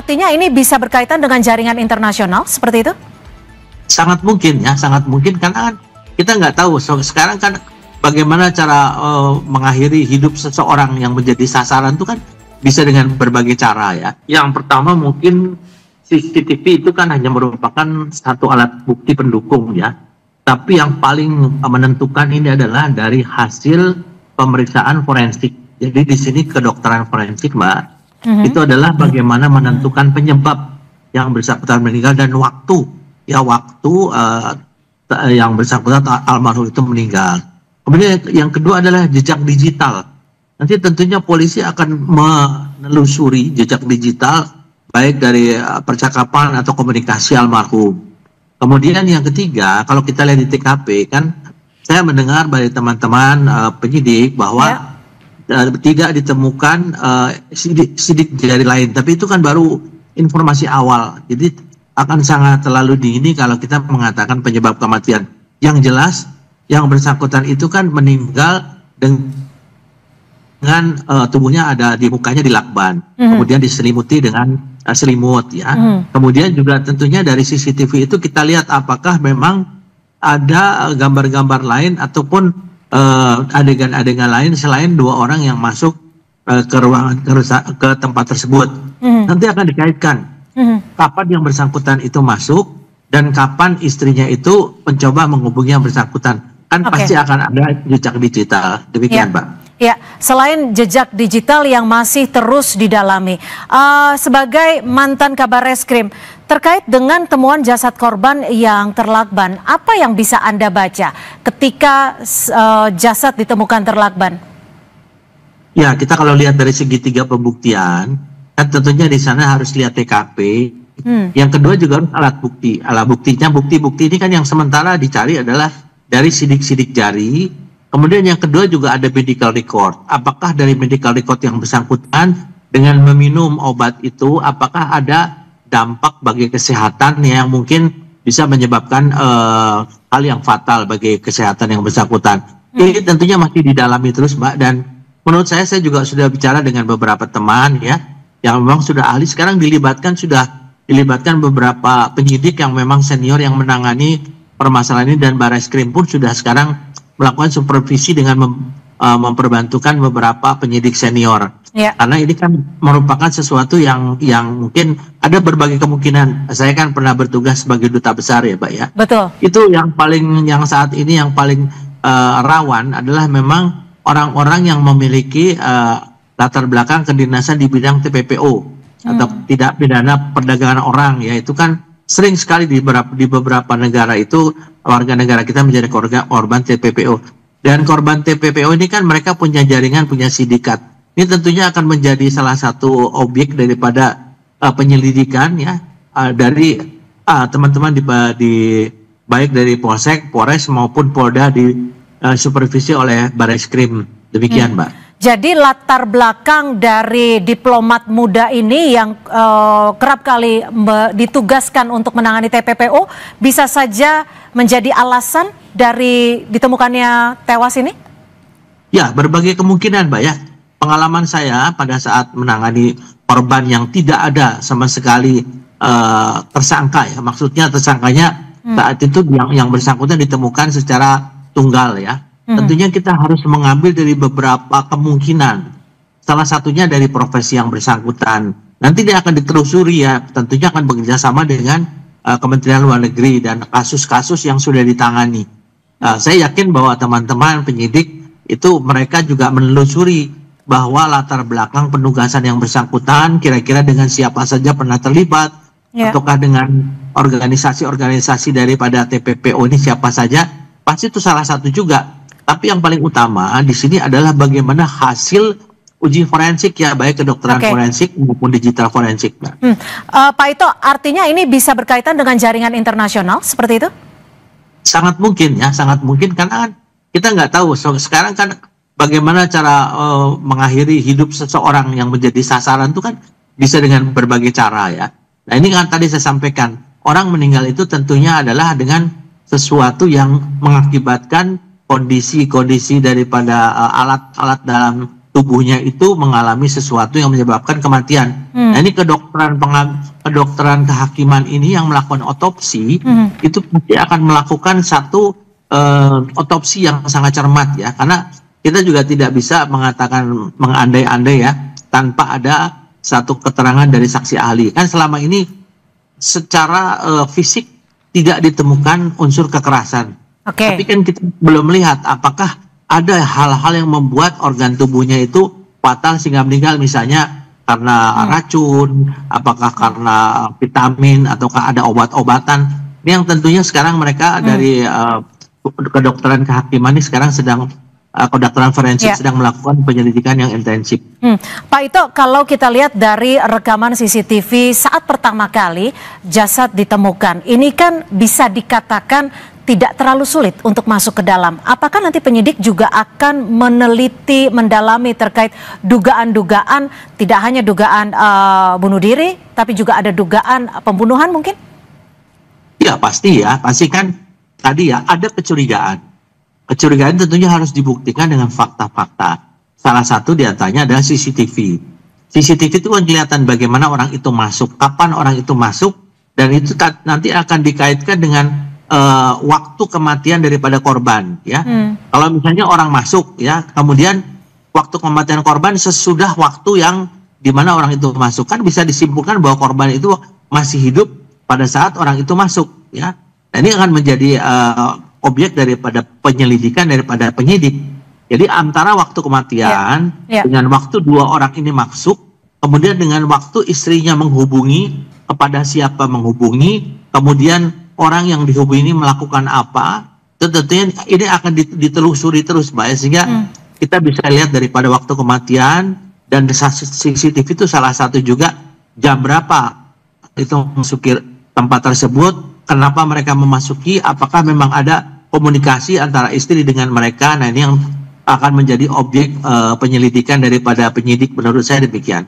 Artinya ini bisa berkaitan dengan jaringan internasional seperti itu? Sangat mungkin ya, sangat mungkin karena kan kita nggak tahu. Sekarang kan bagaimana cara mengakhiri hidup seseorang yang menjadi sasaran itu kan bisa dengan berbagai cara ya. Yang pertama mungkin CCTV itu kan hanya merupakan satu alat bukti pendukung ya. Tapi yang paling menentukan ini adalah dari hasil pemeriksaan forensik. Jadi di sini kedokteran forensik, Mbak, itu adalah bagaimana menentukan penyebab yang bersangkutan meninggal dan waktu yang bersangkutan almarhum itu meninggal. Kemudian yang kedua adalah jejak digital. Nanti tentunya polisi akan menelusuri jejak digital baik dari percakapan atau komunikasi almarhum. Kemudian yang ketiga, kalau kita lihat di TKP kan, saya mendengar dari teman-teman penyidik bahwa tidak ditemukan sidik jari lain, tapi itu kan baru informasi awal. Jadi akan sangat terlalu dini kalau kita mengatakan penyebab kematian. Yang jelas, yang bersangkutan itu kan meninggal dengan tubuhnya ada di mukanya dilakban, kemudian diselimuti dengan selimut ya. Kemudian juga tentunya dari CCTV itu kita lihat apakah memang ada gambar-gambar lain ataupun adegan-adegan lain selain dua orang yang masuk ke ruangan ke tempat tersebut. Nanti akan dikaitkan kapan yang bersangkutan itu masuk dan kapan istrinya itu mencoba menghubungi yang bersangkutan. Kan pasti akan ada jejak digital. Demikian, Mbak. Ya, selain jejak digital yang masih terus didalami, sebagai mantan Kabar Reskrim, terkait dengan temuan jasad korban yang terlakban, apa yang bisa Anda baca ketika jasad ditemukan terlakban? Ya, kita kalau lihat dari segitiga pembuktian, kan tentunya di sana harus lihat TKP. Yang kedua juga alat bukti. Alat buktinya, bukti-bukti ini kan yang sementara dicari adalah dari sidik-sidik jari. Kemudian yang kedua juga ada medical record. Apakah dari medical record yang bersangkutan dengan meminum obat itu, apakah ada dampak bagi kesehatan yang mungkin bisa menyebabkan hal yang fatal bagi kesehatan yang bersangkutan. Ini tentunya masih didalami terus, Mbak. Dan menurut saya juga sudah bicara dengan beberapa teman ya, yang memang sudah ahli. Sekarang sudah dilibatkan beberapa penyidik yang memang senior yang menangani permasalahan ini, dan Barreskrim pun sudah sekarang melakukan supervisi dengan memperbantukan beberapa penyidik senior. Karena ini kan merupakan sesuatu yang mungkin ada berbagai kemungkinan. Saya kan pernah bertugas sebagai duta besar ya, Pak ya. Betul. Itu yang saat ini yang paling rawan adalah memang orang-orang yang memiliki latar belakang kedinasan di bidang TPPO atau tidak pidana perdagangan orang ya. Itu kan sering sekali di beberapa negara itu warga negara kita menjadi korban TPPO. Dan korban TPPO ini kan mereka punya jaringan, punya sindikat. Ini tentunya akan menjadi salah satu objek daripada penyelidikan ya dari teman-teman baik dari Polsek, Polres maupun Polda di supervisi oleh Barreskrim. Demikian, Mbak. Jadi latar belakang dari diplomat muda ini yang kerap kali ditugaskan untuk menangani TPPO bisa saja menjadi alasan dari ditemukannya tewas ini? Ya, berbagai kemungkinan, Mbak ya. Pengalaman saya pada saat menangani korban yang tidak ada sama sekali tersangka ya. Maksudnya tersangkanya saat itu yang bersangkutan ditemukan secara tunggal ya. Tentunya kita harus mengambil dari beberapa kemungkinan. Salah satunya dari profesi yang bersangkutan. Nanti dia akan ditelusuri ya. Tentunya akan bekerja sama dengan Kementerian Luar Negeri dan kasus-kasus yang sudah ditangani. Saya yakin bahwa teman-teman penyidik itu mereka juga menelusuri bahwa latar belakang penugasan yang bersangkutan kira-kira dengan siapa saja pernah terlibat, ataukah dengan organisasi-organisasi daripada TPPO ini siapa saja. Pasti itu salah satu juga. Tapi yang paling utama di sini adalah bagaimana hasil uji forensik ya, baik kedokteran forensik maupun digital forensik. Pak Ito, artinya ini bisa berkaitan dengan jaringan internasional seperti itu? Sangat mungkin ya, sangat mungkin karena kan kita nggak tahu. Sekarang kan bagaimana cara mengakhiri hidup seseorang yang menjadi sasaran itu kan bisa dengan berbagai cara ya. Nah ini kan tadi saya sampaikan, orang meninggal itu tentunya adalah dengan sesuatu yang mengakibatkan kondisi-kondisi daripada alat-alat dalam tubuhnya itu mengalami sesuatu yang menyebabkan kematian. Nah, ini kedokteran kehakiman ini yang melakukan otopsi itu pasti akan melakukan satu otopsi yang sangat cermat ya, karena kita juga tidak bisa mengatakan mengandai-andai ya tanpa ada satu keterangan dari saksi ahli. Kan selama ini secara fisik tidak ditemukan unsur kekerasan. Tapi kan kita belum melihat apakah ada hal-hal yang membuat organ tubuhnya itu fatal sehingga meninggal, misalnya karena racun, apakah karena vitamin, ataukah ada obat-obatan. Ini yang tentunya sekarang mereka dari kedokteran kehakiman ini sekarang sedang kedokteran forensik sedang melakukan penyelidikan yang intensif. Pak Ito, kalau kita lihat dari rekaman CCTV saat pertama kali jasad ditemukan, ini kan bisa dikatakan tidak terlalu sulit untuk masuk ke dalam. Apakah nanti penyidik juga akan meneliti, mendalami terkait dugaan-dugaan, tidak hanya dugaan bunuh diri, tapi juga ada dugaan pembunuhan mungkin? Ya pasti ya, pasti kan tadi ya ada kecurigaan. Kecurigaan tentunya harus dibuktikan dengan fakta-fakta. Salah satu diantaranya adalah CCTV. CCTV itu kan kelihatan bagaimana orang itu masuk, kapan orang itu masuk, dan itu nanti akan dikaitkan dengan waktu kematian daripada korban ya. Kalau misalnya orang masuk ya, kemudian waktu kematian korban sesudah waktu yang dimana orang itu masuk, kan bisa disimpulkan bahwa korban itu masih hidup pada saat orang itu masuk ya. Nah, ini akan menjadi objek daripada penyelidikan daripada penyidik. Jadi antara waktu kematian dengan waktu dua orang ini masuk, kemudian dengan waktu istrinya menghubungi, kepada siapa menghubungi, kemudian orang yang dihubungi ini melakukan apa, tentunya ini akan ditelusuri terus, Mbak, sehingga kita bisa lihat daripada waktu kematian dan CCTV itu salah satu juga jam berapa itu memasuki tempat tersebut, kenapa mereka memasuki, apakah memang ada komunikasi antara istri dengan mereka. Nah, ini yang akan menjadi objek penyelidikan daripada penyidik, menurut saya demikian.